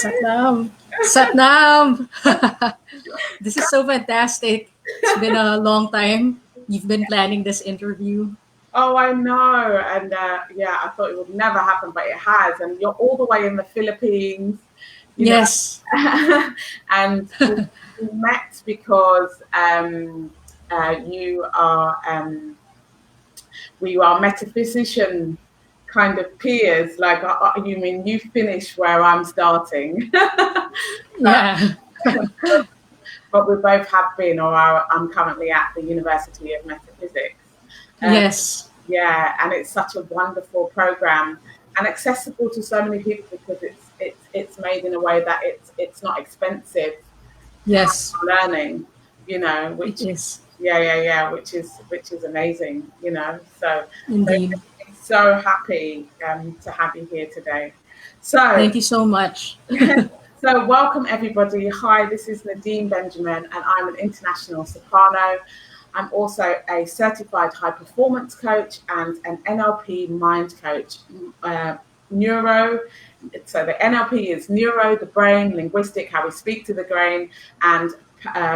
Satnam. Satnam. This is so fantastic. It's been a long time. You've been planning this interview. Oh, I know. And yeah, I thought it would never happen, but it has. And you're all the way in the Philippines, you know. Yes. And we met because you are, we are metaphysician kind of peers. Like, you mean you finish where I'm starting. Yeah. But we both have been, I'm currently at the University of Metaphysics. Um, Yes. yeah, and it's such a wonderful program and accessible to so many people because it's made in a way that it's not expensive to have Yes. learning, It which is. yeah, which is amazing, So Indeed. so happy to have you here today. So Thank you so much. So, welcome everybody. Hi, this is Nadine Benjamin, and I'm an international soprano. I'm also a certified high performance coach and an NLP mind coach. Neuro, so the NLP is neuro, the brain, linguistic, how we speak to the brain, and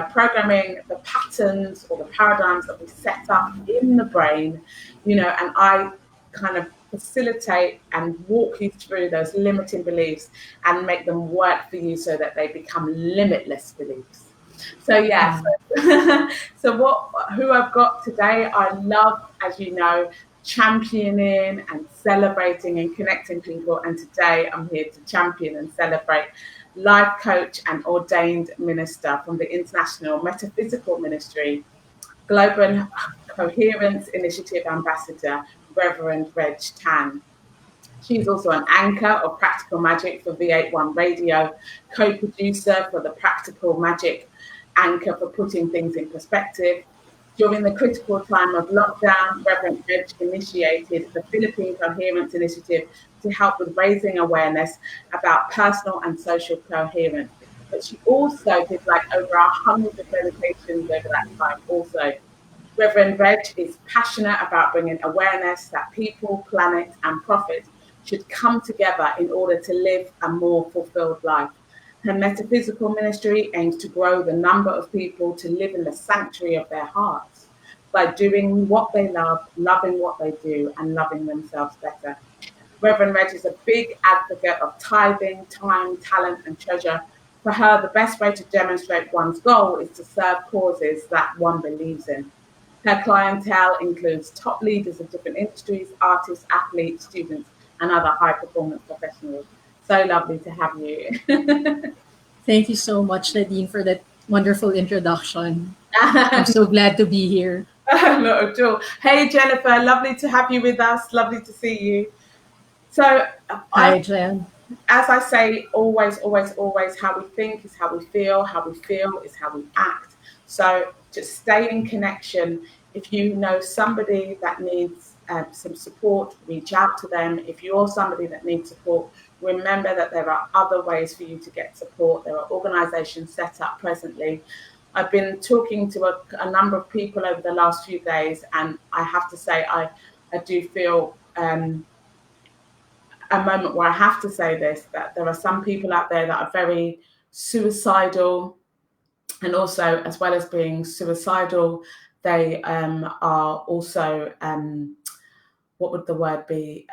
programming the patterns or the paradigms that we set up in the brain, and I kind of facilitate and walk you through those limiting beliefs and make them work for you so that they become limitless beliefs. So yeah, Wow. who I've got today, I love, as you know, championing and celebrating and connecting people. And today I'm here to champion and celebrate life coach and ordained minister from the International Metaphysical Ministry, Global Coherence Initiative Ambassador, Reverend Reg. She's also an anchor of Practical Magic for V81 Radio, co-producer for the Practical Magic anchor for putting things in perspective. During the critical time of lockdown, Reverend Reg initiated the Philippine Coherence Initiative to help with raising awareness about personal and social coherence. But she also did like over 100 meditations over that time also. Reverend Reg is passionate about bringing awareness that people, planet, and profit should come together in order to live a more fulfilled life. Her metaphysical ministry aims to grow the number of people to live in the sanctuary of their hearts by doing what they love, loving what they do, and loving themselves better. Reverend Reg is a big advocate of tithing, time, talent, and treasure. For her, the best way to demonstrate one's goal is to serve causes that one believes in. Her clientele includes top leaders of different industries, artists, athletes, students, and other high performance professionals. So lovely to have you. Thank you so much, Nadine, for that wonderful introduction. I'm so glad to be here. Not at all. Hey, Jennifer, lovely to have you with us. Lovely to see you. So, Hi, Jen. as I say, always, always, always, how we think is how we feel is how we act. So just stay in connection. If you know somebody that needs some support, reach out to them. If you're somebody that needs support, remember that there are other ways for you to get support. There are organizations set up presently. I've been talking to a number of people over the last few days, and I have to say, I do feel a moment where I have to say this, that there are some people out there that are very suicidal, and also, as well as being suicidal, they are also, what would the word be?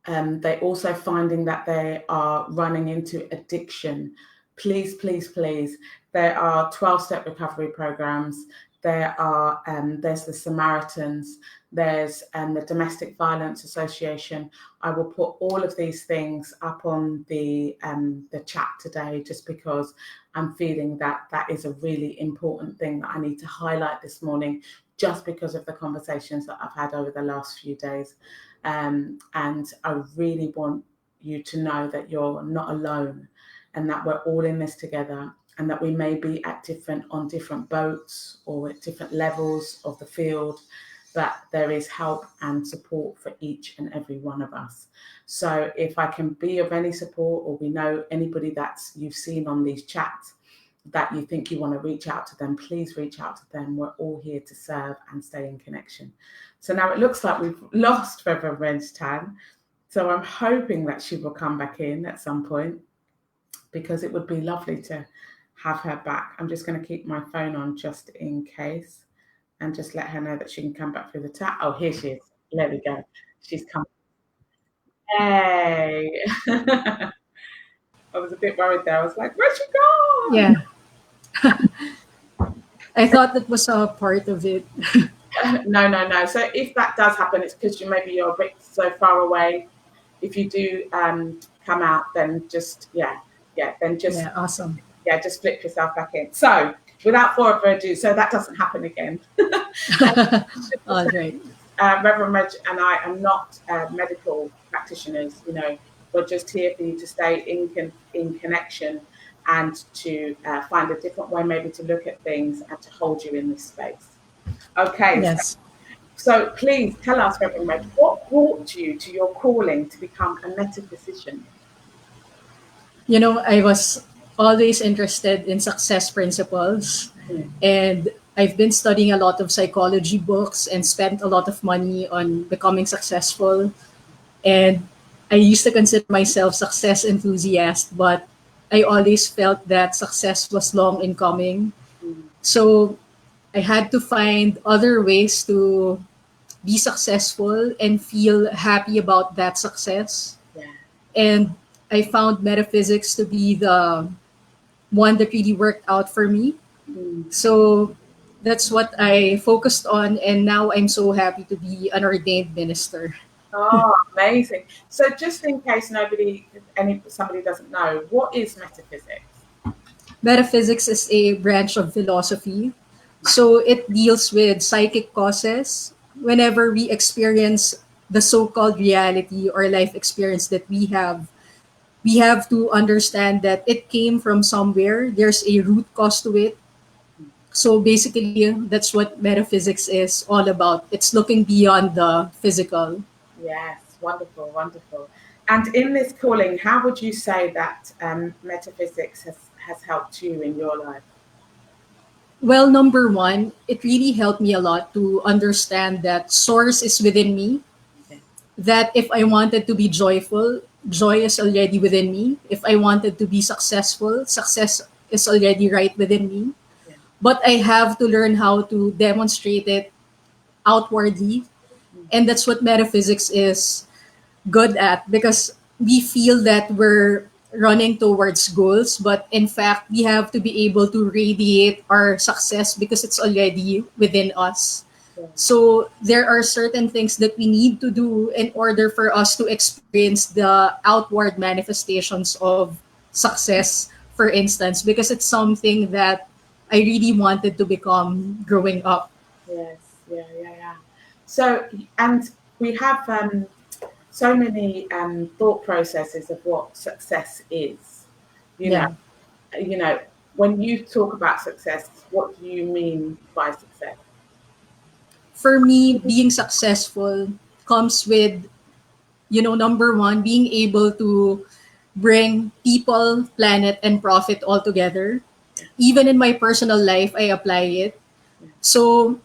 They also finding that they are running into addiction. Please, please, please. There are 12-step recovery programs. There's the Samaritans. There's the Domestic Violence Association. I will put all of these things up on the chat today, just because I'm feeling that is a really important thing that I need to highlight this morning, just because of the conversations that I've had over the last few days. And I really want you to know that you're not alone, and that we're all in this together, and that we may be on different boats or at different levels of the field, but there is help and support for each and every one of us. So if I can be of any support, or we know anybody that you've seen on these chats that you think you want to reach out to them, please reach out to them. We're all here to serve and stay in connection. So now it looks like we've lost Reverend Reg. So I'm hoping that she will come back in at some point because it would be lovely to have her back. I'm just going to keep my phone on just in case and just let her know that she can come back through the chat. Oh, here she is. There we go. She's come. Hey. I was a bit worried there. I was like, where's she gone? Yeah, I thought that was a part of it. No, no, no. So if that does happen, it's because you're a bit so far away. If you do come out, then just then just Yeah, awesome. just flip yourself back in. So without further ado, so that doesn't happen again. All right. Reverend Reg and I are not medical practitioners. We're just here for you to stay in connection and to find a different way maybe to look at things and to hold you in this space. Okay, Yes. so please tell us, Reverend Reg, what brought you to your calling to become a metaphysician? I was always interested in success principles, Mm. and I've been studying a lot of psychology books and spent a lot of money on becoming successful. And I used to consider myself success enthusiast, but I always felt that success was long in coming. Mm. So I had to find other ways to be successful and feel happy about that success. Yeah. And I found metaphysics to be the one that really worked out for me. Mm. So that's what I focused on, and now I'm so happy to be an ordained minister. Oh, amazing. So just in case somebody doesn't know, what is metaphysics? Metaphysics is a branch of philosophy. So it deals with psychic causes. Whenever we experience the so called reality or life experience that we have to understand that it came from somewhere. There's a root cause to it. So basically, that's what metaphysics is all about. It's looking beyond the physical. Yes, wonderful, wonderful. And in this calling, how would you say that metaphysics has helped you in your life? Well, number one, it really helped me a lot to understand that source is within me, Yeah. that if I wanted to be joyful, joy is already within me. If I wanted to be successful, success is already right within me. Yeah. But I have to learn how to demonstrate it outwardly. Mm. And that's what metaphysics is good at, because we feel that we're running towards goals, but in fact, we have to be able to radiate our success because it's already within us. Yeah. So there are certain things that we need to do in order for us to experience the outward manifestations of success, for instance, because it's something that I really wanted to become growing up. Yes, yeah, yeah, yeah. So, and we have so many thought processes of what success is. You know, Yeah. you know, when you talk about success, what do you mean by success? For me, being successful comes with, number one, being able to bring people, planet, and profit all together. Even in my personal life, I apply it. So,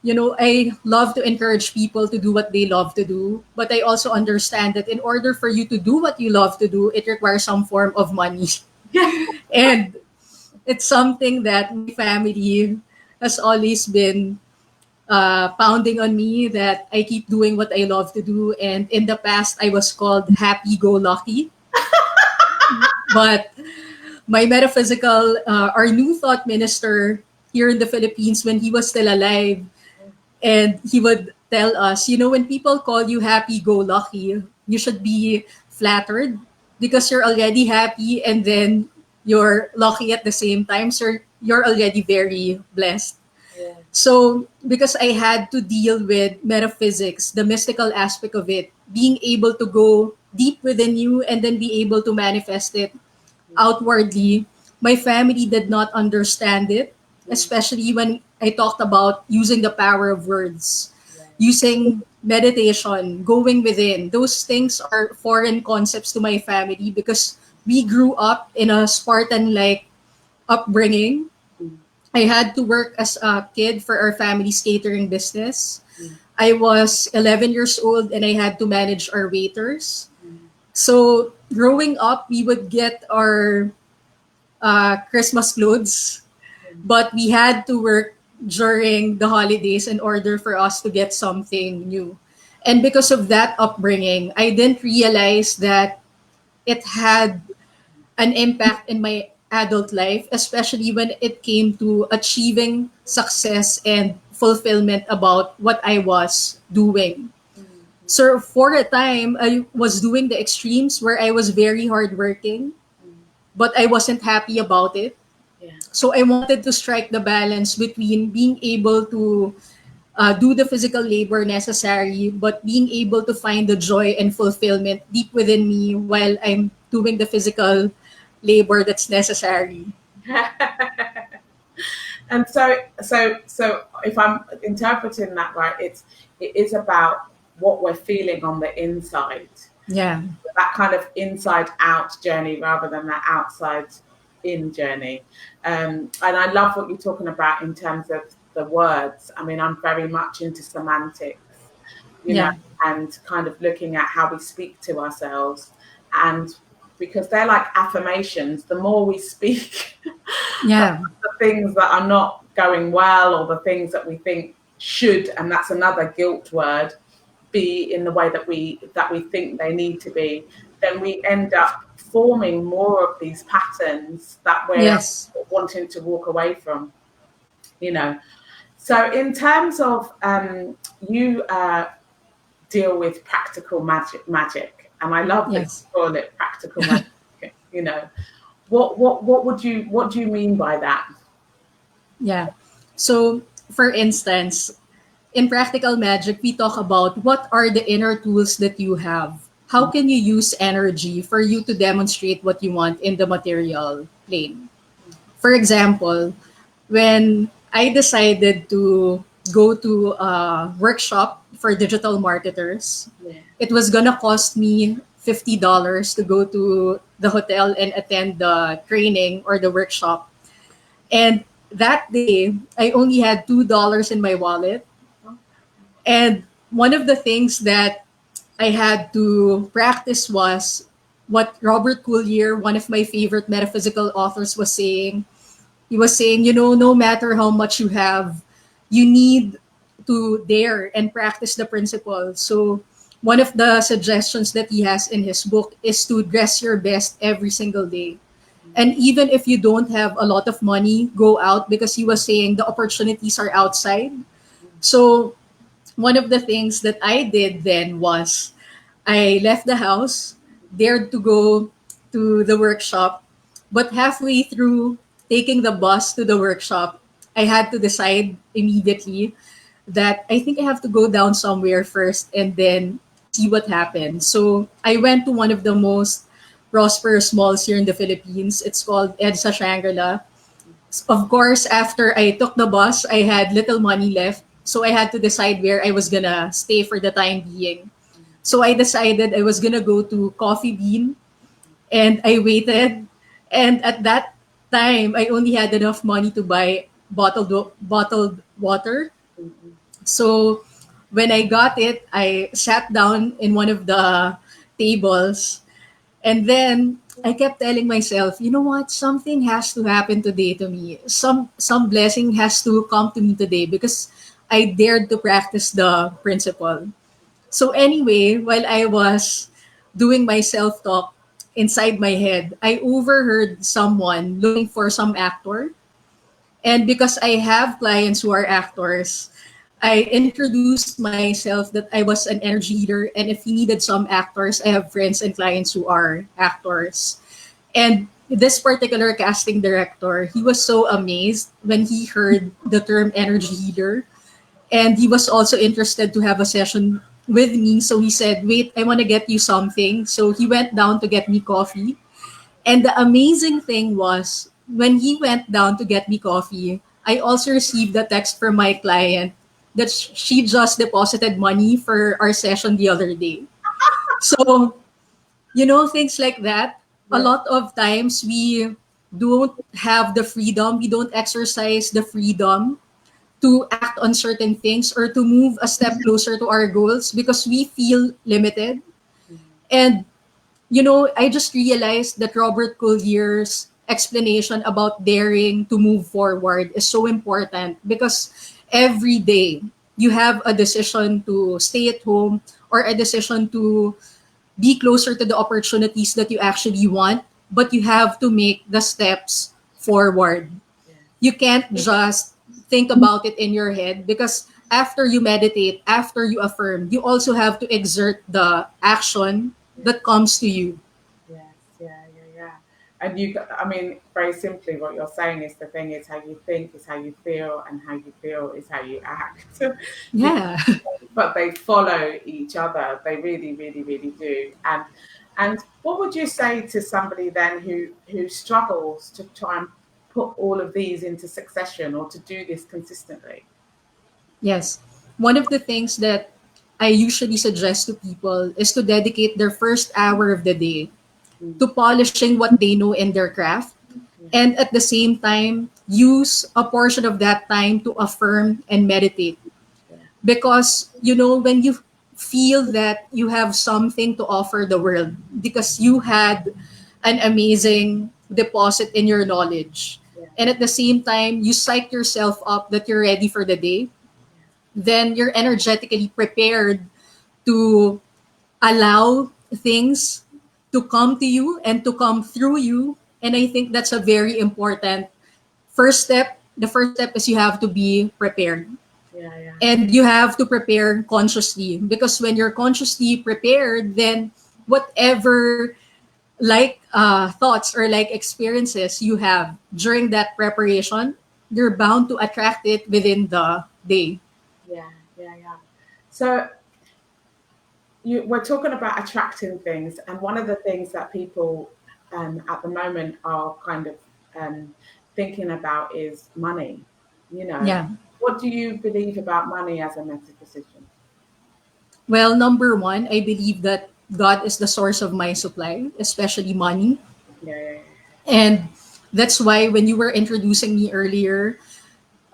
I love to encourage people to do what they love to do, but I also understand that in order for you to do what you love to do, it requires some form of money. And it's something that my family has always been pounding on me, that I keep doing what I love to do. And in the past, I was called happy go lucky. But my metaphysical, our new thought minister here in the Philippines, when he was still alive, and he would tell us, when people call you happy go lucky, you should be flattered because you're already happy and then you're lucky at the same time. So you're already very blessed. Yeah. So, because I had to deal with metaphysics, the mystical aspect of it, being able to go deep within you and then be able to manifest it outwardly, my family did not understand it, Mm. especially when I talked about using the power of words, Yeah. using meditation, going within. Those things are foreign concepts to my family because we grew up in a Spartan like upbringing. Mm. I had to work as a kid for our family's catering business. Mm. I was 11 years old and I had to manage our waiters. So growing up, we would get our Christmas clothes, but we had to work during the holidays in order for us to get something new. And because of that upbringing, I didn't realize that it had an impact in my adult life, especially when it came to achieving success and fulfillment about what I was doing. So for a time, I was doing the extremes where I was very hardworking, but I wasn't happy about it. Yeah. So I wanted to strike the balance between being able to do the physical labor necessary, but being able to find the joy and fulfillment deep within me while I'm doing the physical labor that's necessary. And so if I'm interpreting that right, it is about what we're feeling on the inside, Yeah. that kind of inside out journey rather than that outside in journey. And I love what you're talking about in terms of the words. I mean, I'm very much into semantics, you know, Yeah. and kind of looking at how we speak to ourselves. And because they're like affirmations, the more we speak Yeah. the things that are not going well or the things that we think should, and that's another guilt word, be in the way that we think they need to be, then we end up forming more of these patterns that we're Yes. wanting to walk away from, you know. So in terms of you deal with practical magic, and I love that you Yes. call it practical magic, you know. What do you mean by that? Yeah. So, for instance, in practical magic, we talk about what are the inner tools that you have. How can you use energy for you to demonstrate what you want in the material plane? For example, when I decided to go to a workshop for digital marketers, Yeah. it was gonna cost me $50 to go to the hotel and attend the training or the workshop. And that day, I only had $2 in my wallet. And one of the things that I had to practice was what Robert Collier, one of my favorite metaphysical authors, was saying. He was saying, no matter how much you have, you need to dare and practice the principle. So, one of the suggestions that he has in his book is to dress your best every single day. And even if you don't have a lot of money, go out because he was saying the opportunities are outside. So, one of the things that I did then was I left the house, dared to go to the workshop, but halfway through taking the bus to the workshop, I had to decide immediately that I think I have to go down somewhere first and then see what happens. So I went to one of the most prosperous malls here in the Philippines. It's called EDSA Shangri-La. Of course, after I took the bus, I had little money left. So I had to decide where I was gonna stay for the time being. So I decided I was gonna go to Coffee Bean and I waited. And at that time, I only had enough money to buy bottled water. So when I got it, I sat down in one of the tables and then I kept telling myself, you know what? Something has to happen today to me. Some blessing has to come to me today because I dared to practice the principle. So anyway, while I was doing my self-talk inside my head, I overheard someone looking for some actor. And because I have clients who are actors, I introduced myself that I was an energy healer. And if he needed some actors, I have friends and clients who are actors. And this particular casting director, he was so amazed when he heard the term energy healer. And he was also interested to have a session with me. So he said, wait, I want to get you something. So he went down to get me coffee. And the amazing thing was, when he went down to get me coffee, I also received a text from my client that she just deposited money for our session the other day. So, things like that. A Yeah. lot of times we don't have the freedom, we don't exercise the freedom to act on certain things or to move a step closer to our goals because we feel limited. And I just realized that Robert Collier's explanation about daring to move forward is so important because every day you have a decision to stay at home or a decision to be closer to the opportunities that you actually want, but you have to make the steps forward. You can't just think about it in your head because after you meditate, after you affirm, you also have to exert the action that comes to you. Yes, yeah, yeah, yeah. And I mean, very simply, what you're saying is the thing is how you think is how you feel, and how you feel is how you act. You, Yeah. but they follow each other. They really, really, really do. And what would you say to somebody then who struggles to try and put all of these into succession or to do this consistently? Yes. One of the things that I usually suggest to people is to dedicate their first hour of the day Mm, to polishing what they know in their craft, yeah, and at the same time use a portion of that time to affirm and meditate. yeah, Because when you feel that you have something to offer the world because you had an amazing deposit in your knowledge, yeah, and at the same time you psych yourself up that you're ready for the day, then you're energetically prepared to allow things to come to you and to come through you. And I think that's a very important first step. The first step is you have to be prepared. yeah, yeah, And you have to prepare consciously, because when you're consciously prepared, then whatever thoughts or like experiences you have during that preparation, you're bound to attract it within the day. yeah, yeah, yeah. So we're talking about attracting things, and one of the things that people at the moment are kind of um, thinking about is money. You know, Yeah. what do you believe about money as a metaphysician? Well, number one, I believe that God is the source of my supply, especially money. Yeah, yeah, And that's why when you were introducing me earlier,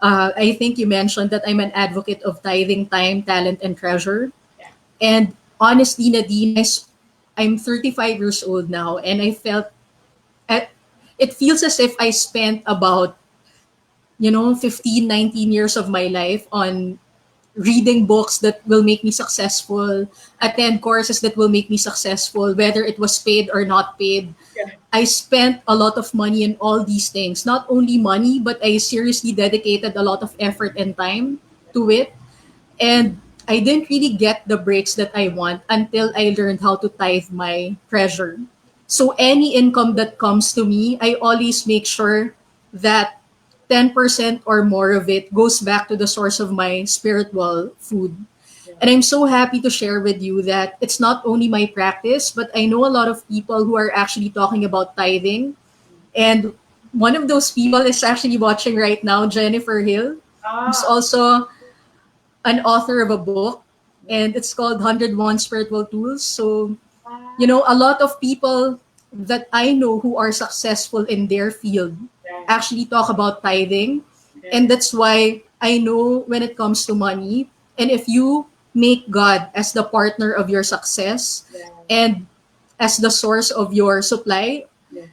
I think you mentioned that I'm an advocate of tithing time, talent, and treasure. yeah, And honestly, Nadine, I'm 35 years old now, and uh, it feels as if I spent about 15, 19 years of my life on reading books that will make me successful, attend courses that will make me successful, whether it was paid or not paid. yeah, I spent a lot of money in all these things. Not only money, but I seriously dedicated a lot of effort and time to it. And I didn't really get the breaks that I want until I learned how to tithe my treasure. So any income that comes to me, I always make sure that 10% or more of it goes back to the source of my spiritual food. yeah, And I'm so happy to share with you that it's not only my practice, but I know a lot of people who are actually talking about tithing. And one of those people is actually watching right now, Jennifer Hill, who's ah, also an author of a book, yeah, and it's called 101 Spiritual Tools. So, ah, a lot of people that I know who are successful in their field yeah, actually talk about tithing. yeah, And that's why I know when it comes to money, and if you make God as the partner of your success yeah, and as the source of your supply, yeah,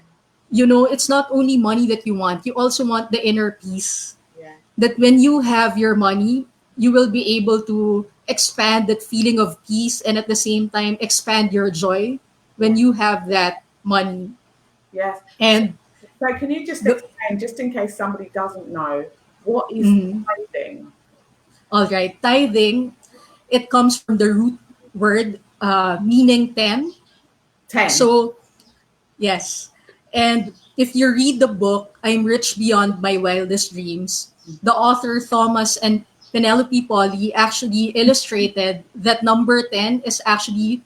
it's not only money that you want, you also want the inner peace. yeah, That when you have your money, you will be able to expand that feeling of peace and at the same time expand your joy when yeah, you have that money. yes. So, And so can you just the, explain, just in case somebody doesn't know, what is mhm. tithing? All right, tithing, it comes from the root word meaning 10. 10. So, yes. And if you read the book, I'm Rich Beyond My Wildest Dreams, the author Thomas and Penelope Polly actually illustrated that number 10 is actually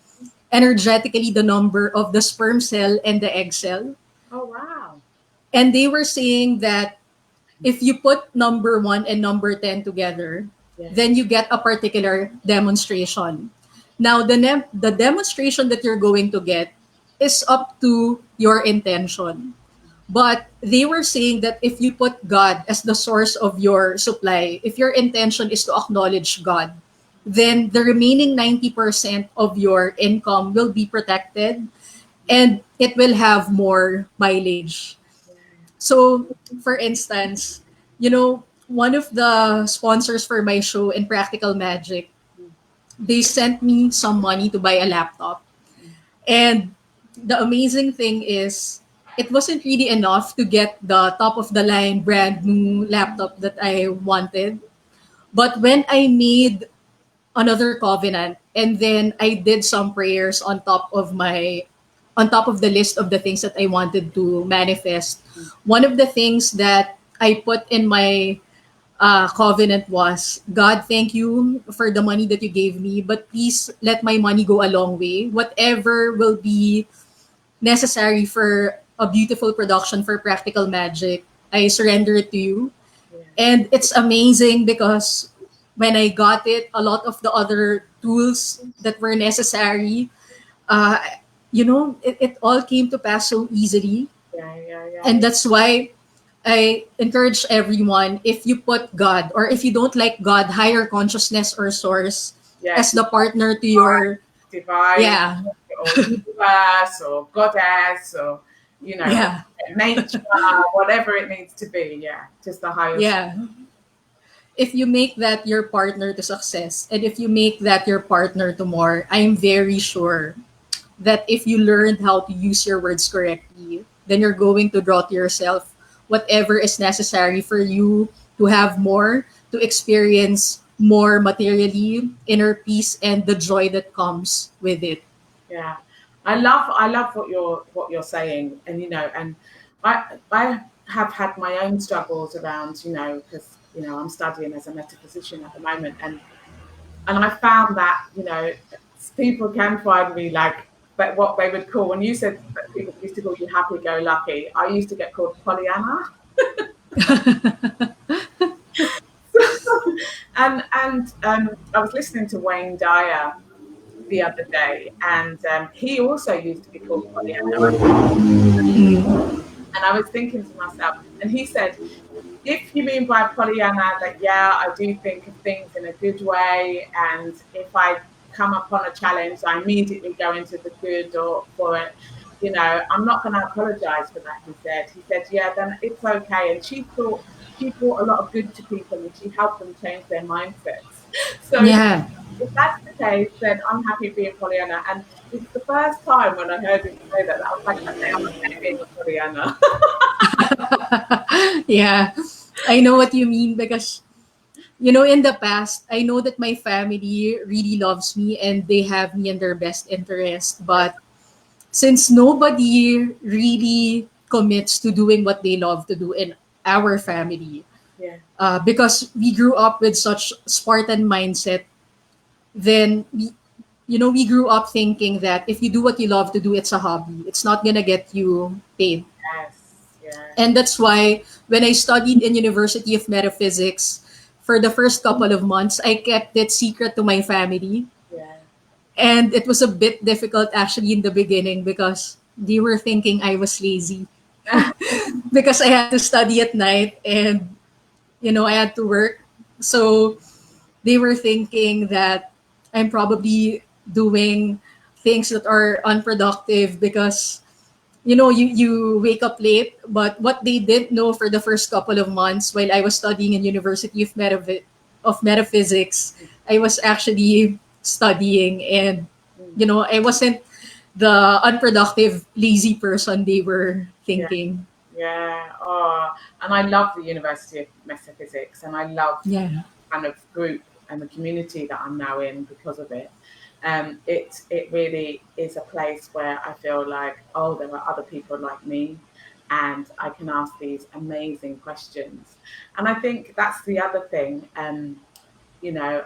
energetically the number of the sperm cell and the egg cell. Oh, wow. And they were saying that if you put number 1 and number 10 together, Yeah, then you get a particular demonstration. Now, the demonstration that you're going to get is up to your intention. But they were saying that if you put God as the source of your supply, if your intention is to acknowledge God, then the remaining 90% of your income will be protected and it will have more mileage. So, for instance, one of the sponsors for my show in Practical Magic, they sent me some money to buy a laptop. And the amazing thing is, it wasn't really enough to get the top of the line brand new laptop that I wanted. But when I made another covenant and then I did some prayers on top of the list of the things that I wanted to manifest, one of the things that I put in my covenant was, God, thank you for the money that you gave me, but please let my money go a long way. Whatever will be necessary for a beautiful production for Practical Magic, I surrender it to you. Yeah. And it's amazing because when I got it, a lot of the other tools that were necessary, uh, it all came to pass so easily. Yeah, yeah, yeah, And that's why I encourage everyone, if you put God, or if you don't like God, higher consciousness or source yeah. as the partner to your, Divine yeah, or universe or goddess or you know yeah, nature, whatever it needs to be. Yeah, just the highest. yeah. If you make that your partner to success, and if you make that your partner to more, I'm very sure that if you learned how to use your words correctly, then you're going to draw to yourself whatever is necessary for you to have more, to experience more materially, inner peace, and the joy that comes with it. Yeah, I love what you're saying, and and I have had my own struggles around because I'm studying as a metaphysician at the moment, and I found that people can find me like, but what they would call, when you said that people used to call you happy go lucky, I used to get called Pollyanna. And I was listening to Wayne Dyer the other day, and he also used to be called Pollyanna. And I was thinking to myself, and he said, if you mean by Pollyanna that, yeah, I do think of things in a good way, and if I come upon a challenge, I immediately go into the good or for it. I'm not going to apologize for that. He said, yeah, then it's okay. And she brought a lot of good to people, and she helped them change their mindsets. So Yeah. if that's the case, then I'm happy being Pollyanna. And it's the first time when I heard him say that, I was like, okay, I'm okay being a Pollyanna. Yeah. I know what you mean because, in the past, I know that my family really loves me and they have me in their best interest. But since nobody really commits to doing what they love to do in our family, Yeah, because we grew up with such Spartan mindset, then we grew up thinking that if you do what you love to do, it's a hobby. It's not gonna get you paid. yes, yeah, And that's why when I studied in University of Metaphysics, for the first couple of months, I kept it secret to my family. yeah. And it was a bit difficult actually in the beginning because they were thinking I was lazy because I had to study at night and I had to work. So they were thinking that I'm probably doing things that are unproductive because you wake up late. But what they didn't know for the first couple of months while I was studying in University of Metaphysics, I was actually studying, and Mm, I wasn't the unproductive lazy person they were yeah, thinking. yeah. Oh, and I love the University of Metaphysics, and I love Yeah. kind of group and the community that I'm now in because of it. It really is a place where I feel like, oh, there are other people like me, and I can ask these amazing questions. And I think that's the other thing. You know,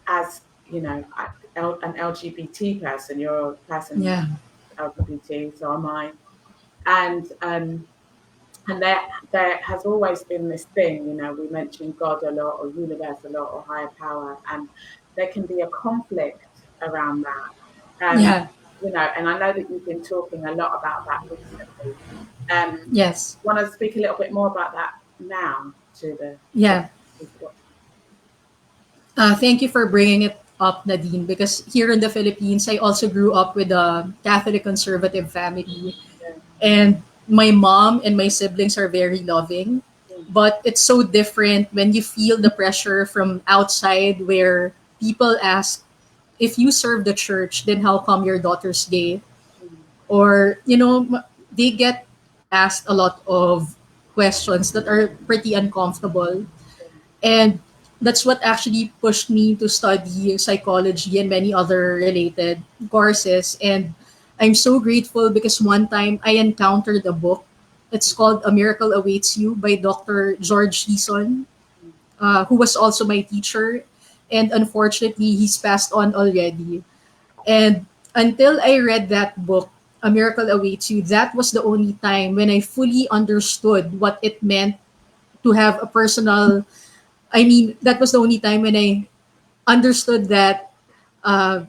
as an LGBT person, you're a person Yeah. LGBT, so am I, and there has always been this thing, we mention God a lot, or universe a lot, or higher power, and there can be a conflict around that. Yeah. And I know that you've been talking a lot about that recently. Yes. Want to speak a little bit more about that now to the Yeah. people watching? Thank you for bringing it up, Nadine, because here in the Philippines, I also grew up with a Catholic conservative family. Yeah. And my mom and my siblings are very loving. Mm. But it's so different when you feel the pressure from outside where people ask, if you serve the church, then how come your daughter's gay? Mm. Or, they get asked a lot of questions that are pretty uncomfortable. Yeah. And that's what actually pushed me to study psychology and many other related courses. And I'm so grateful because one time I encountered a book. It's called A Miracle Awaits You by Dr. George Heason, Mm. who was also my teacher. And unfortunately, he's passed on already. And until I read that book, A Miracle Awaits You, that was the only time when I fully understood what it meant to have a personal. I mean, that was the only time when I understood that, I'm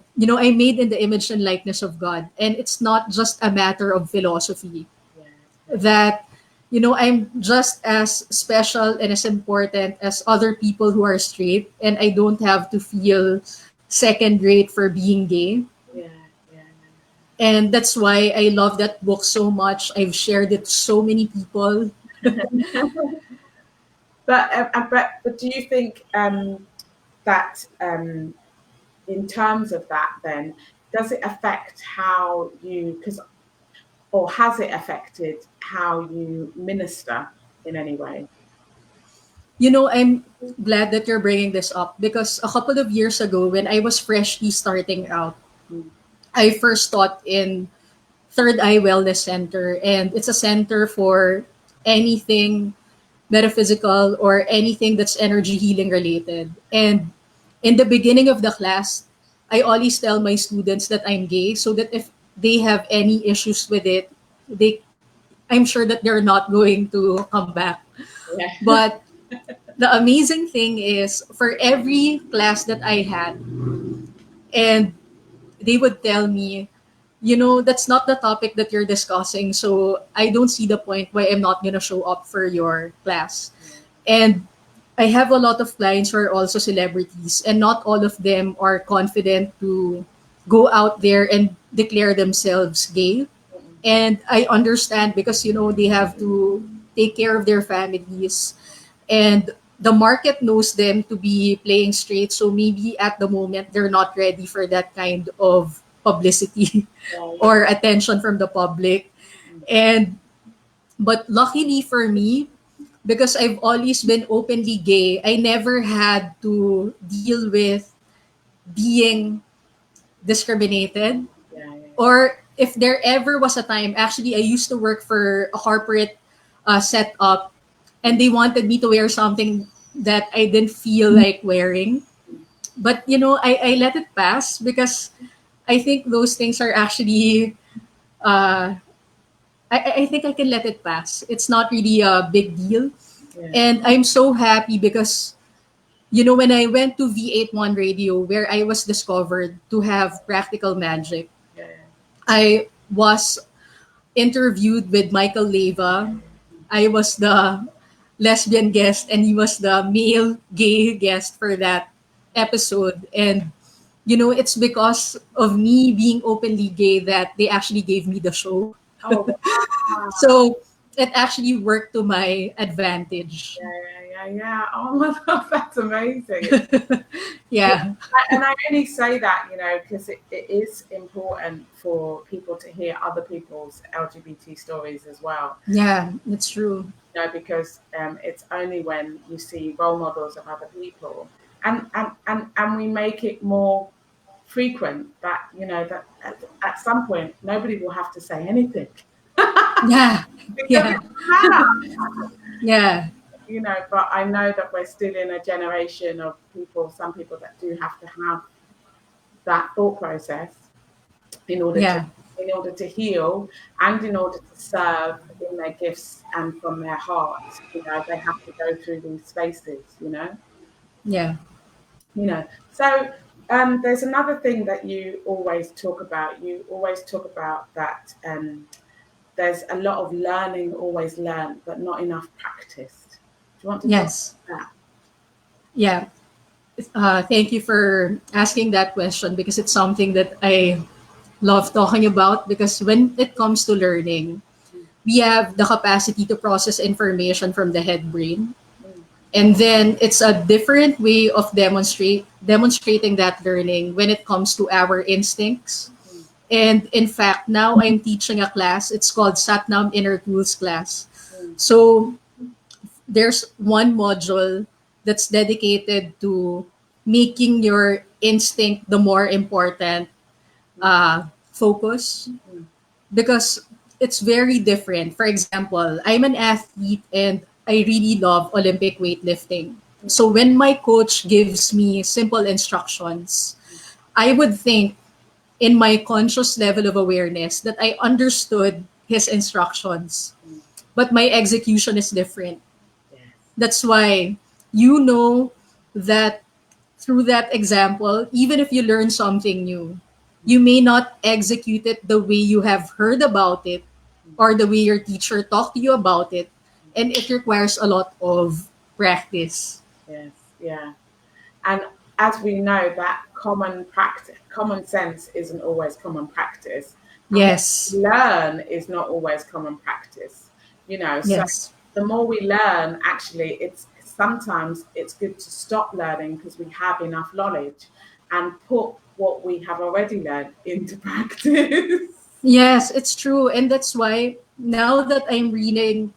made in the image and likeness of God. And it's not just a matter of philosophy. Yeah. Yeah. That, I'm just as special and as important as other people who are straight. And I don't have to feel second rate for being gay. Yeah. Yeah. And that's why I love that book so much. I've shared it to so many people. Yeah. But do you think that in terms of that, then does it affect how you because or has it affected how you minister in any way? I'm glad that you're bringing this up because a couple of years ago, when I was freshly starting out, Mm. I first taught in Third Eye Wellness Center, and it's a center for anything metaphysical or anything that's energy healing related. And in the beginning of the class, I always tell my students that I'm gay so that if they have any issues with it, they I'm sure that they're not going to come back. Yeah. But the amazing thing is for every class that I had, and they would tell me, that's not the topic that you're discussing, so I don't see the point why I'm not going to show up for your class. And I have a lot of clients who are also celebrities, and not all of them are confident to go out there and declare themselves gay. Mm. And I understand because, they have to take care of their families, and the market knows them to be playing straight. So maybe at the moment, they're not ready for that kind of publicity Yeah. Yeah. or attention from the public. Mm. And but luckily for me, because I've always been openly gay, I never had to deal with being discriminated. Yeah. Yeah. Or if there ever was a time, actually, I used to work for a corporate setup, and they wanted me to wear something that I didn't feel like wearing. Mm. But, I let it pass because I think those things are actually, uh, I think I can let it pass. It's not really a big deal. Yeah. And I'm so happy because, when I went to V81 radio, where I was discovered to have practical magic, Yeah. I was interviewed with Michael Leva. I was the lesbian guest, and he was the male gay guest for that episode. And, it's because of me being openly gay that they actually gave me the show. Oh, wow. So it actually worked to my advantage. Yeah. Yeah. Yeah. Yeah. Oh my God, that's amazing. Yeah, Yeah. and I only say that, because it is important for people to hear other people's LGBT stories as well. Yeah, that's true. Because it's only when you see role models of other people, and we make it more frequent that that at some point nobody will have to say anything Yeah. because it Yeah. doesn't matter. Yeah. But I know that we're still in a generation of people, some people that do have to have that thought process in order to Yeah. in order to heal and in order to serve in their gifts and from their hearts. They have to go through these spaces. Yeah. So there's another thing that you always talk about. You always talk about that there's a lot of learning always learned but not enough practiced. Do you want to talk Yes. about Yeah. Thank you for asking that question because it's something that I love talking about. Because when it comes to learning, we have the capacity to process information from the head brain. Mm, And then it's a different way of demonstrating that learning when it comes to our instincts. mm, And in fact, now I'm teaching a class. It's called Satnam Inner Tools class. mm, So there's one module that's dedicated to making your instinct the more important mm, focus, mm, because it's very different. For example, I'm an athlete and I really love Olympic weightlifting. mm, So when my coach gives me simple instructions, I would think in my conscious level of awareness that I understood his instructions, mm. but my execution is different. Yes. That's why you know that through that example, even if you learn something new, you may not execute it the way you have heard about it Mm, or the way your teacher talked to you about it. And it requires a lot of practice. yes. Yeah. And as we know, that common sense isn't always common practice, and what we Yes. learn is not always common practice. So Yes. the more we learn, actually, it's sometimes it's good to stop learning because we have enough knowledge and put what we have already learned into practice. Yes, it's true. And that's why now that I'm reading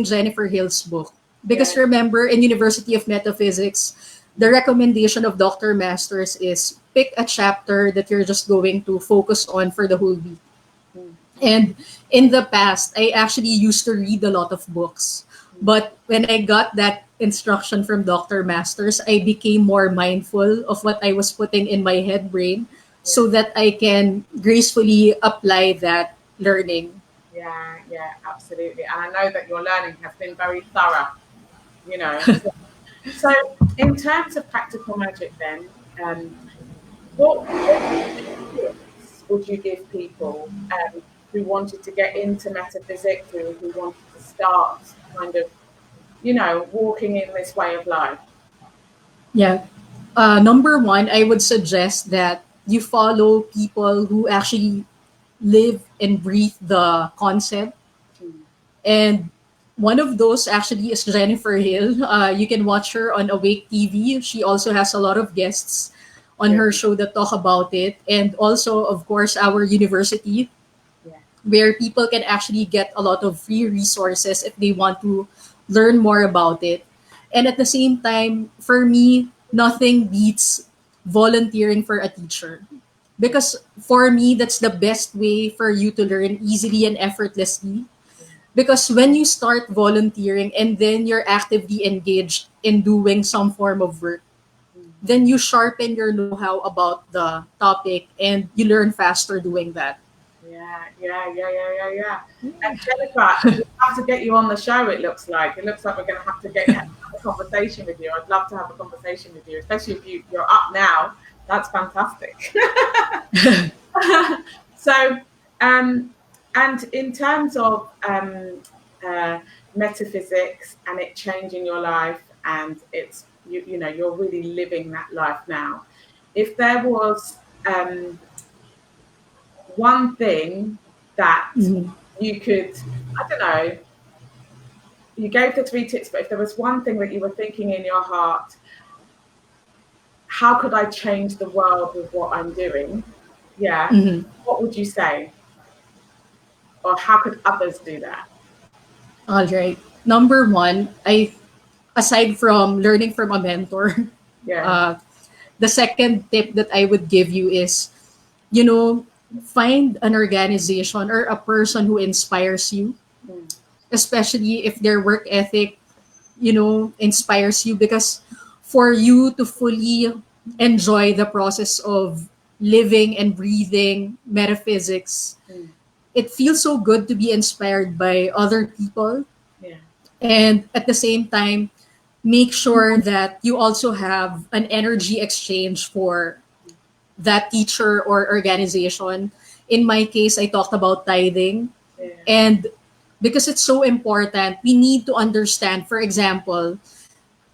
Jennifer Hill's book, because Yeah. remember in University of Metaphysics, the recommendation of Dr. Masters is pick a chapter that you're just going to focus on for the whole week. Mm, mm, And in the past, I actually used to read a lot of books. mm. But when I got that instruction from Dr. Masters, I became more mindful of what I was putting in my head brain Yeah. so that I can gracefully apply that learning. Yeah, yeah, absolutely. And I know that your learning has been very thorough, you know. So, in terms of practical magic, then, what tips would you give people who wanted to get into metaphysics, who wanted to start kind of, walking in this way of life? Yeah. Number one, I would suggest that you follow people who actually live and breathe the concept. Mm, And one of those actually is Jennifer Hill. You can watch her on Awake TV. She also has a lot of guests on yeah, her show that talk about it. And also, of course, our university, yeah, where people can actually get a lot of free resources if they want to learn more about it. And at the same time, for me, nothing beats volunteering for a teacher. Because for me, that's the best way for you to learn easily and effortlessly, yeah. because when you start volunteering and then you're actively engaged in doing some form of work, Mm. then you sharpen your know-how about the topic and you learn faster doing that. Yeah, yeah, yeah, yeah, yeah, yeah. And Jennifer, we have to get you on the show. It looks like we're going to have to have a conversation with you. I'd love to have a conversation with you, especially if you're up now. That's fantastic. So, um, and in terms of uh, metaphysics and it changing your life, and you're really living that life now. If there was one thing that Mhm. you could, I don't know, you gave the three tips, but if there was one thing that you were thinking in your heart, how could I change the world with what I'm doing? Yeah. Mhm. What would you say? Or how could others do that? All right. Number one, aside from learning from a mentor, Yeah. uh, the second tip that I would give you is, you know, find an organization or a person who inspires you, Mm, especially if their work ethic, inspires you. Because for you to fully enjoy the process of living and breathing metaphysics, mm, it feels so good to be inspired by other people. yeah. And at the same time, make sure that you also have an energy exchange for that teacher or organization. In my case, I talked about tithing. Yeah. And because it's so important, we need to understand, for example,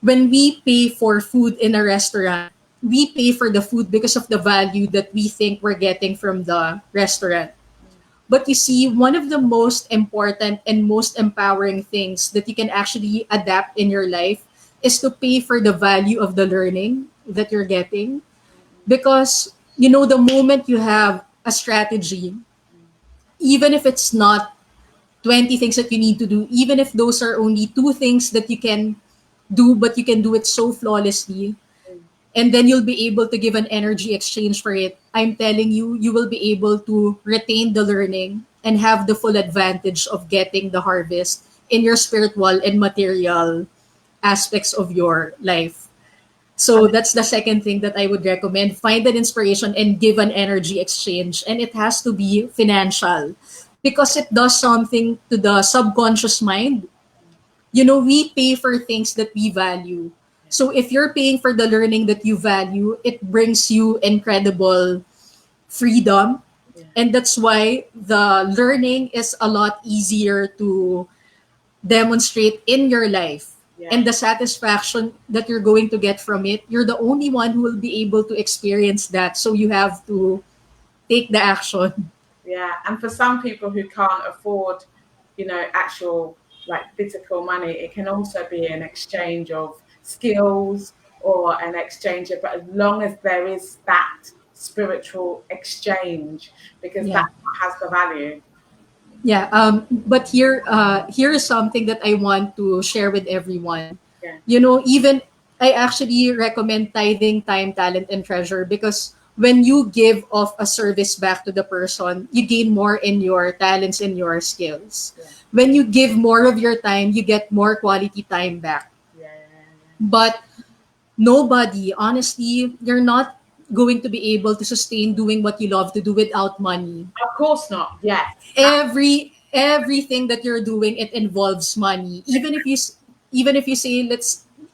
when we pay for food in a restaurant, we pay for the food because of the value that we think we're getting from the restaurant. But you see, one of the most important and most empowering things that you can actually adapt in your life is to pay for the value of the learning that you're getting. Because, the moment you have a strategy, even if it's not 20 things that you need to do, even if those are only two things that you can do, but you can do it so flawlessly, and then you'll be able to give an energy exchange for it. I'm telling you, you will be able to retain the learning and have the full advantage of getting the harvest in your spiritual and material aspects of your life. So that's the second thing that I would recommend. Find an inspiration and give an energy exchange. And it has to be financial because it does something to the subconscious mind. We pay for things that we value. So if you're paying for the learning that you value, it brings you incredible freedom. Yeah. And that's why the learning is a lot easier to demonstrate in your life. Yeah. And the satisfaction that you're going to get from it, you're the only one who will be able to experience that. So you have to take the action. Yeah, and for some people who can't afford, actual like physical money, it can also be an exchange of skills or an exchange of, but as long as there is that spiritual exchange, because Yeah. that's what has the value. Yeah. But here is something that I want to share with everyone. Yeah. Even I actually recommend tithing time, talent, and treasure because when you give off a service back to the person, you gain more in your talents and your skills. Yeah. When you give more of your time, you get more quality time back. Yeah. Yeah. But nobody, honestly, you're not going to be able to sustain doing what you love to do without money. Of course not. Yes. Everything that you're doing, it involves money. Even if you say,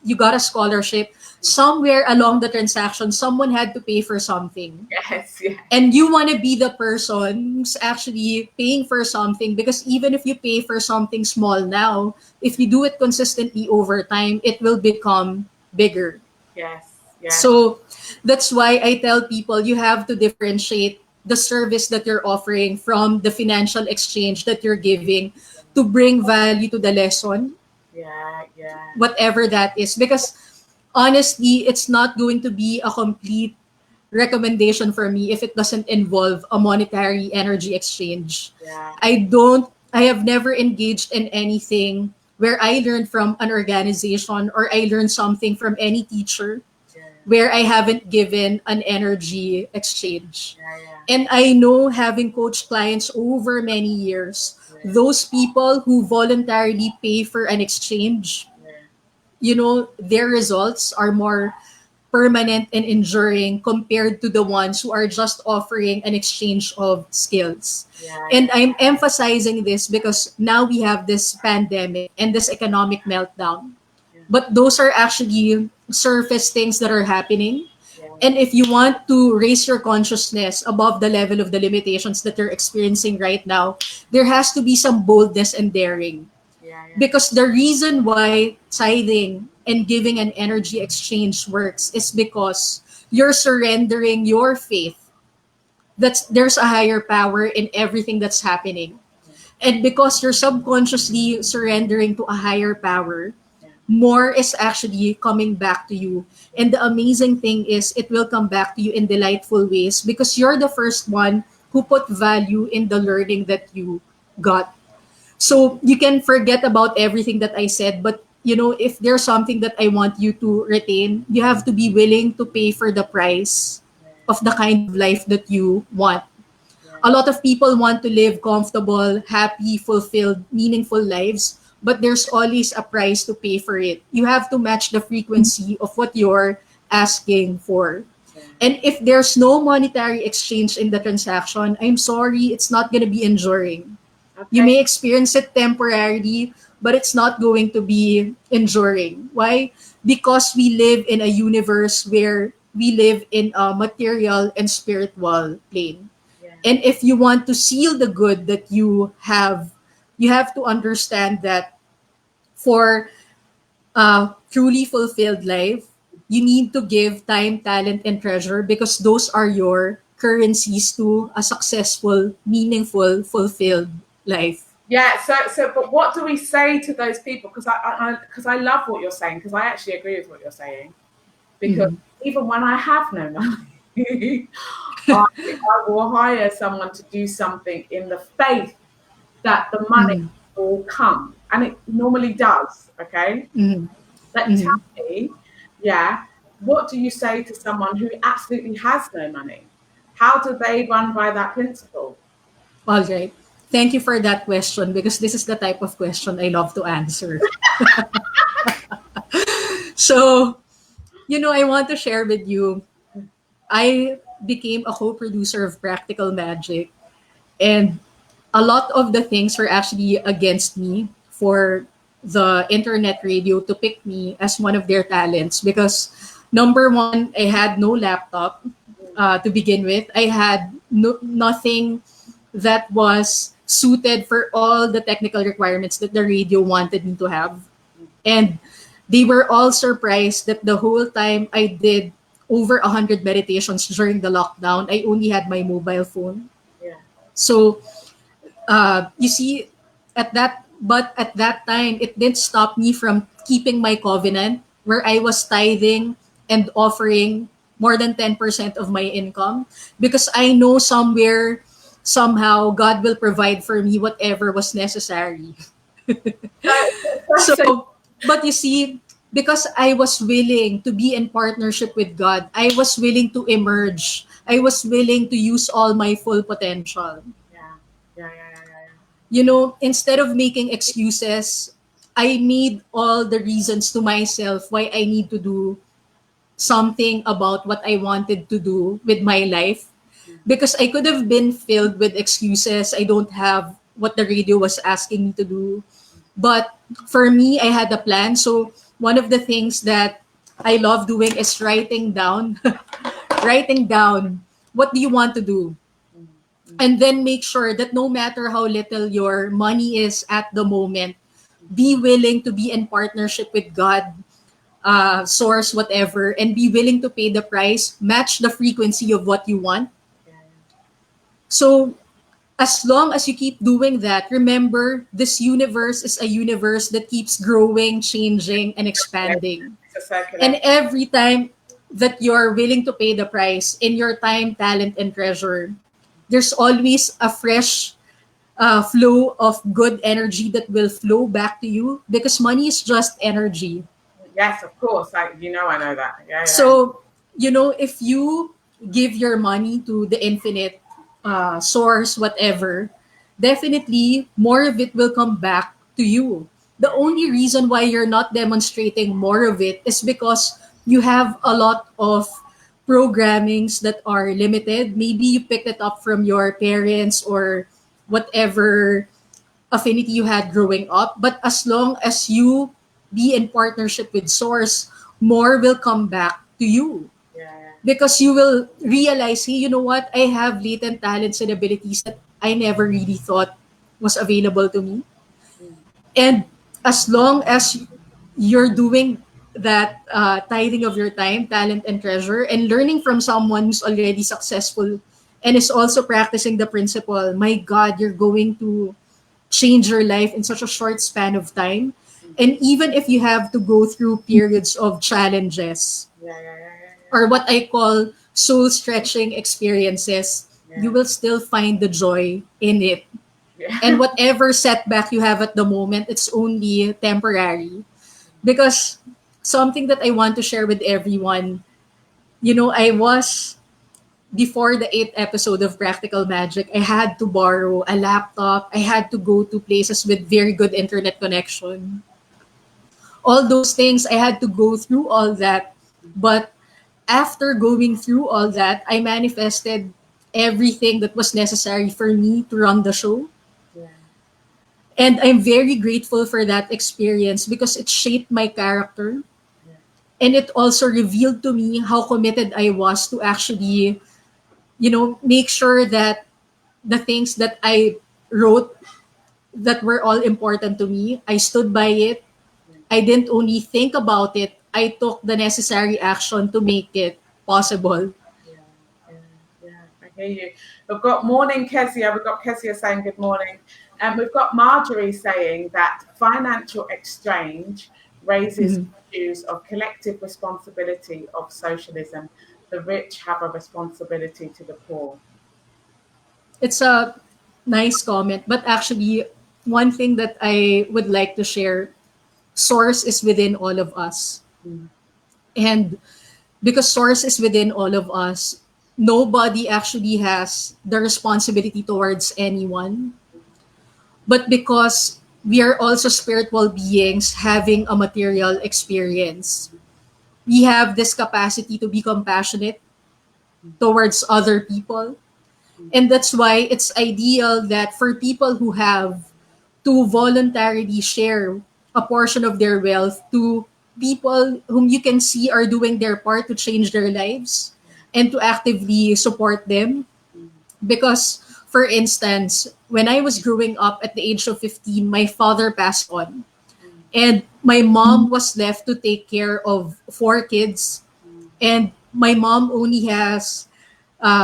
you got a scholarship, somewhere along the transaction someone had to pay for something, Yes. Yeah. and you want to be the person who's actually paying for something, because even if you pay for something small now, if you do it consistently over time, it will become bigger. Yes. Yes. So that's why I tell people you have to differentiate the service that you're offering from the financial exchange that you're giving to bring value to the lesson, Yeah. Yeah. whatever that is. Because honestly, it's not going to be a complete recommendation for me if it doesn't involve a monetary energy exchange. Yeah. I have never engaged in anything where I learned from an organization or I learned something from any teacher Yeah. where I haven't given an energy exchange. Yeah. Yeah. And I know, having coached clients over many years, Yeah. those people who voluntarily pay for an exchange, Yeah. their results are more permanent and enduring compared to the ones who are just offering an exchange of skills. Yeah. And I'm emphasizing this because now we have this pandemic and this economic meltdown. Yeah. But those are actually surface things that are happening. Yeah. And if you want to raise your consciousness above the level of the limitations that you're experiencing right now, there has to be some boldness and daring. Yeah. Yeah. Because the reason why tithing and giving an energy exchange works is because you're surrendering your faith that there's a higher power in everything that's happening. And because you're subconsciously surrendering to a higher power, Yeah. more is actually coming back to you. And the amazing thing is, it will come back to you in delightful ways because you're the first one who put value in the learning that you got. So you can forget about everything that I said, but if there's something that I want you to retain, you have to be willing to pay for the price Yeah. of the kind of life that you want. Yeah. A lot of people want to live comfortable, happy, fulfilled, meaningful lives, but there's always a price to pay for it. You have to match the frequency of what you're asking for. Yeah. And if there's no monetary exchange in the transaction, I'm sorry, it's not going to be enduring. You Okay. may experience it temporarily, but it's not going to be enduring. Why? Because we live in a universe where we live in a material and spiritual plane. Yeah. And if you want to seal the good that you have to understand that for a truly fulfilled life, you need to give time, talent, and treasure because those are your currencies to a successful, meaningful, fulfilled life. Yeah. But what do we say to those people? Because I love what you're saying. Because I actually agree with what you're saying. Because Mhm. even when I have no money, I will hire someone to do something in the faith that the money Mhm. will come, and it normally does. Okay, Mhm. but Mhm. tell me, yeah, what do you say to someone who absolutely has no money? How do they run by that principle? All right. Thank you for that question because this is the type of question I love to answer. So, I want to share with you, I became a co producer of Practical Magic, and a lot of the things were actually against me for the internet radio to pick me as one of their talents because number one, I had no laptop to begin with. I had nothing that was suited for all the technical requirements that the radio wanted me to have. And they were all surprised that the whole time I did over 100 meditations during the lockdown, I only had my mobile phone. Yeah, So you see, at that time, it didn't stop me from keeping my covenant where I was tithing and offering more than 10% of my income because I know somewhere, somehow, God will provide for me whatever was necessary. so So, but you see, because I was willing to be in partnership with God, I was willing to emerge. I was willing to use all my full potential. yeah, yeah. Instead of making excuses, I made all the reasons to myself why I need to do something about what I wanted to do with my life. Because I could have been filled with excuses. I don't have what the radio was asking me to do. But for me, I had a plan. So one of the things that I love doing is writing down, writing down what do you want to do, and then make sure that no matter how little your money is at the moment, be willing to be in partnership with God, source, whatever, and be willing to pay the price, match the frequency of what you want. Yeah, So as long as you keep doing that, remember this universe is a universe that keeps growing, changing, and yeah. expanding. It's a circular. And every time that you're willing to pay the price in your time, talent, and treasure, there's always a fresh flow of good energy that will flow back to you because money is just energy. Yes, of course. I know that. Yeah, yeah. So, if you give your money to the infinite source, whatever, definitely more of it will come back to you. The only reason why you're not demonstrating more of it is because you have a lot of programmings that are limited. Maybe you picked it up from your parents or whatever affinity you had growing up. But as long as you be in partnership with Source, more will come back to you Yeah, because you will realize, hey, you know what? I have latent talents and abilities that I never really thought was available to me. yeah. And as long as you're doing that tithing of your time, talent, and treasure, and learning from someone who's already successful and is also practicing the principle, my God, you're going to change your life in such a short span of time. And even if you have to go through periods of challenges Yeah, yeah, yeah, or what I call soul stretching experiences, you yeah, will still find the joy in it. yeah, And yeah. whatever setback you have at the moment, it's only temporary. Because something that I want to share with everyone, I was before the eighth episode of Practical Magic, I had to borrow a laptop. I had to go to places with very good internet connection. All those things, I had to go through all that. But after going through all that, I manifested everything that was necessary for me to run the show. Yeah. And I'm very grateful for that experience because it shaped my character. Yeah. And it also revealed to me how committed I was to actually, make sure that the things that I wrote that were all important to me, I stood by it. I didn't only think about it, I took the necessary action to make it possible. Yeah, yeah, yeah. I hear you. We've got morning Kezia. We've got Kezia saying good morning. And we've got Marjorie saying that financial exchange raises Mhm. issues of collective responsibility of socialism. The rich have a responsibility to the poor. It's a nice comment, but actually, one thing that I would like to share, source is within all of us. Mm, And because source is within all of us, nobody actually has the responsibility towards anyone. But because we are also spiritual beings having a material experience, we have this capacity to be compassionate mm, towards other people. mm, And that's why it's ideal that for people who have, to voluntarily share a portion of their wealth to people whom you can see are doing their part to change their lives and to actively support them. mm, Because, for instance, when I was growing up at the age of 15, my father passed on. mm, And my mom was left to take care of four kids. mm. And my mom only has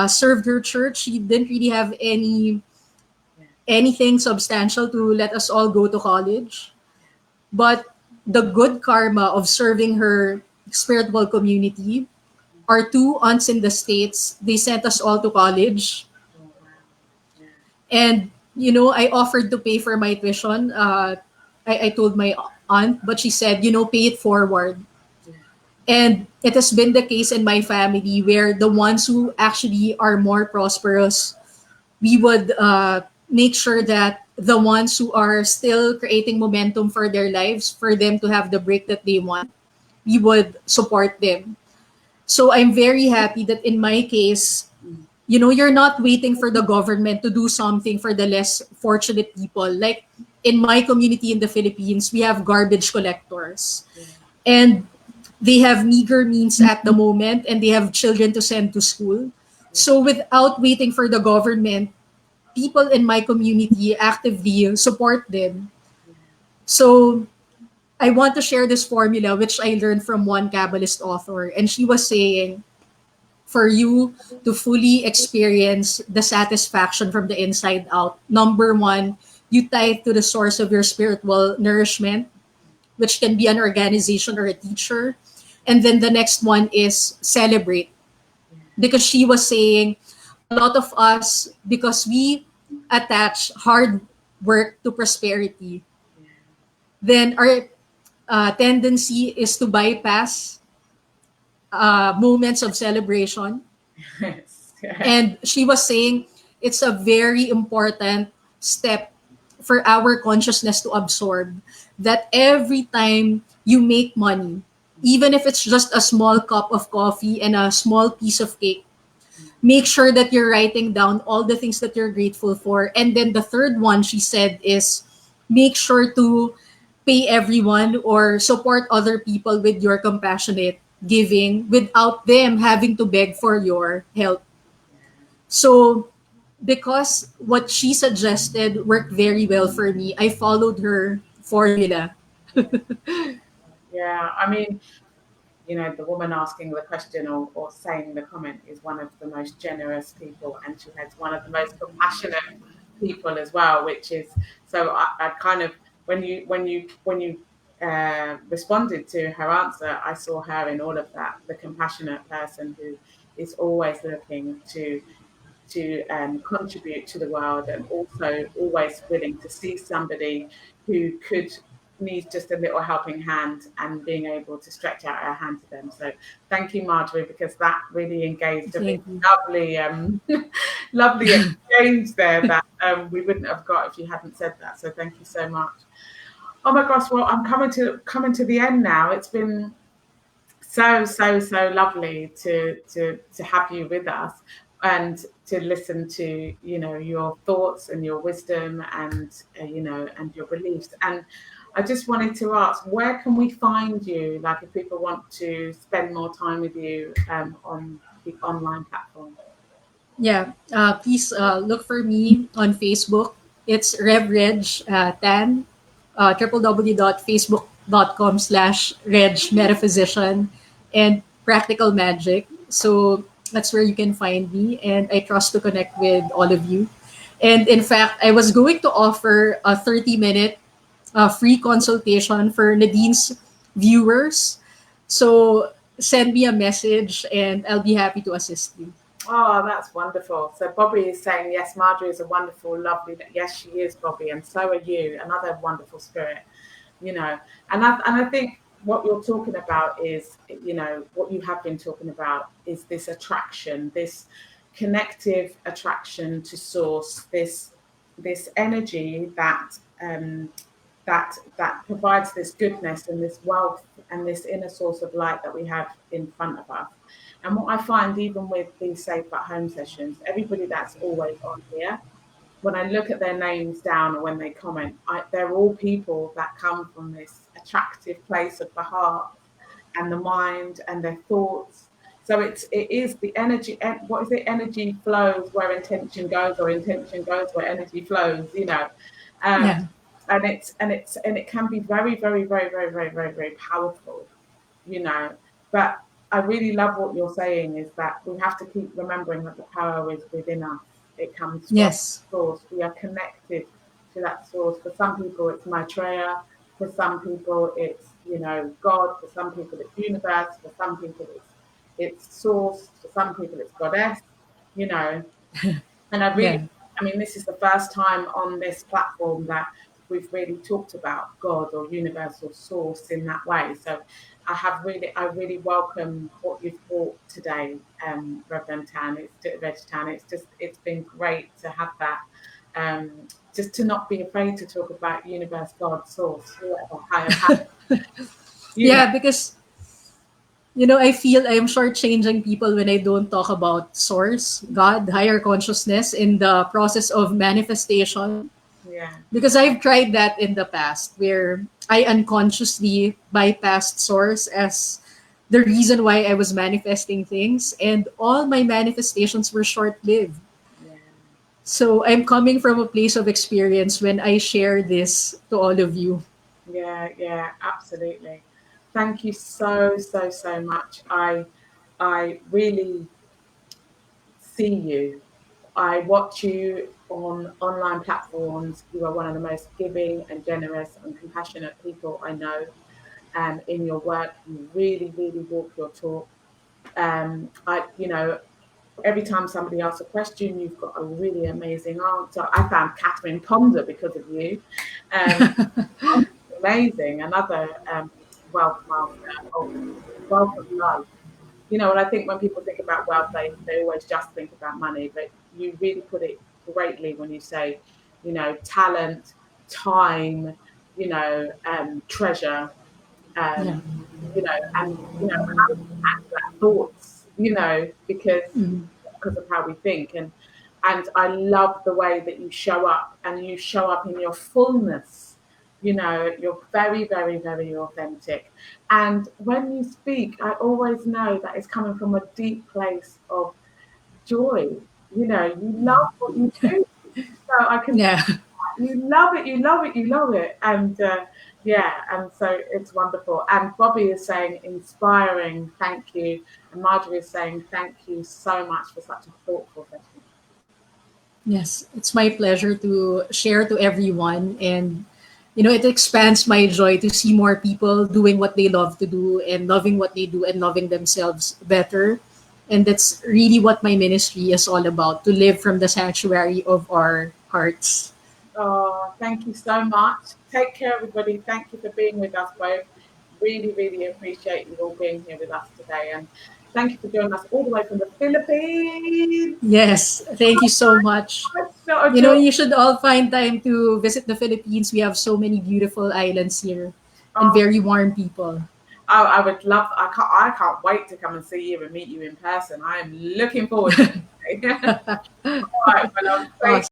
served her church. She didn't really have Yeah, anything substantial to let us all go to college. But the good karma of serving her spiritual community, our two aunts in the States, they sent us all to college. oh, wow. Yeah, And, I offered to pay for my tuition. I told my aunt, but she said, pay it forward. yeah, And it has been the case in my family where the ones who actually are more prosperous, we would make sure that the ones who are still creating momentum for their lives, for them to have the break that they want, we would support them. So I'm very happy that in my case, mm, you're not waiting for the government to do something for the less fortunate people. Like in my community in the Philippines, we have garbage collectors. yeah, And they have meager means at the moment and they have children to send to school. yeah, So without waiting for the government, people in my community actively support them. yeah, So I want to share this formula which I learned from one Kabbalist author. And she was saying, for you to fully experience the satisfaction from the inside out, number one, you tithe to the source of your spiritual nourishment, which can be an organization or a teacher. And then the next one is celebrate. yeah, Because she was saying, a lot of us, because we attach hard work to prosperity, yeah. then our tendency is to bypass moments of celebration. Yes, yeah, And she was saying it's a very important step for our consciousness to absorb that every time you make money, even if it's just a small cup of coffee and a small piece of cake, mm, make sure that you're writing down all the things that you're grateful for. And then the third one she said is make sure to pay everyone or support other people with your compassionate giving without them having to beg for your help. yeah. So because what she suggested worked very well for me, I followed her formula. Yeah, yeah. I mean, the woman asking the question or saying the comment is one of the most generous people, and she has one of the most compassionate people as well, which is so I kind of when you responded to her answer, I saw her in all of that, the compassionate person who is always looking to contribute to the world and also always willing to see somebody who could need just a little helping hand and being able to stretch out our hand to them. So thank you, Marjorie, because that really engaged a really Thank you. lovely, lovely exchange there that we wouldn't have got if you hadn't said that. So thank you so much. Oh my gosh! Well, I'm coming to the end now. It's been so lovely to have you with us and to listen to your thoughts and your wisdom and and your beliefs. And I just wanted to ask, where can we find you, like if people want to spend more time with you on the online platform? Yeah, please look for me on Facebook. It's Rev Reg Tan, www.facebook.com facebook.com/Reg Metaphysician and Practical Magic. So that's where you can find me, and I trust to connect with all of you. And in fact, I was going to offer a 30-minute free consultation for Nadine's viewers. So send me a message and I'll be happy to assist you. Oh, that's wonderful. So Bobby is saying, yes, Marjorie is a wonderful, lovely, yes, she is, Bobby, and so are you, another wonderful spirit, you know. And I think what you're talking about is, you know, what you have been talking about is this attraction, this connective attraction to source, this energy that provides this goodness and this wealth and this inner source of light that we have in front of us. And what I find, even with these safe at home sessions, everybody that's always on here, when I look at their names down or when they comment, they're all people that come from this attractive place of the heart and the mind and their thoughts. So it is the energy. What is it? Energy flows where intention goes, or intention goes where energy flows. You know, um, Yeah. and it can be very, very, very, very, very, very, very powerful. You know, but I really love what you're saying is that we have to keep remembering that the power is within us. It comes from Yes. source. We are connected to that source. For some people, it's Maitreya. For some people, it's, you know, God. For some people, it's universe. For some people, it's source. For some people, it's goddess. You know, and Yeah. I mean, this is the first time on this platform that we've really talked about God or universal source in that way. So I really welcome what you've brought today, Reverend Tan. Reg Tan. It's been great to have that. Just to not be afraid to talk about universe, God, source, whatever, higher power, you know. Yeah, because I feel I'm shortchanging people when I don't talk about source, God, higher consciousness in the process of manifestation. Yeah, Because I've tried that in the past where I unconsciously bypassed source as the reason why I was manifesting things, and all my manifestations were short lived. yeah, So I'm coming from a place of experience when I share this to all of you. yeah, absolutely. Thank you so, so, so much. I really see you. I watch you on online platforms. You are one of the most giving and generous and compassionate people I know. In your work, you really, really walk your talk. You know, every time somebody asks a question, you've got a really amazing answer. I found Catherine Ponder because of you. Um, Amazing. Another wealth master of wealth of love. You know, and I think when people think about wealth, they always just think about money, but you really put it greatly when you say, you know, talent, time, you know, treasure, Yeah. um, you know, and, you know, how to act that thoughts, you know, Mhm. because of how we think. And I love the way that you show up, and you show up in your fullness. You know, you're very, very, very authentic. And when you speak, I always know that it's coming from a deep place of joy. You know, you love what you do. So I can, Yeah. you love it, you love it, you love it. And yeah, and so it's wonderful. And Bobby is saying, inspiring, thank you. And Marjorie is saying, thank you so much for such a thoughtful session. Yes. It's my pleasure to share to everyone. And, it expands my joy to see more people doing what they love to do and loving what they do and loving themselves better. And that's really what my ministry is all about, to live from the sanctuary of our hearts. Oh, thank you so much. Take care, everybody. Thank you for being with us both. Really, really appreciate you all being here with us today. And thank you for joining us all the way from the Philippines. Yes. Thank you so much. It's so a joy. You should all find time to visit the Philippines. We have so many beautiful islands here and Oh, very warm people. I would love. I can't wait to come and see you and meet you in person. I am looking forward to it. All right, well, I'll say Awesome.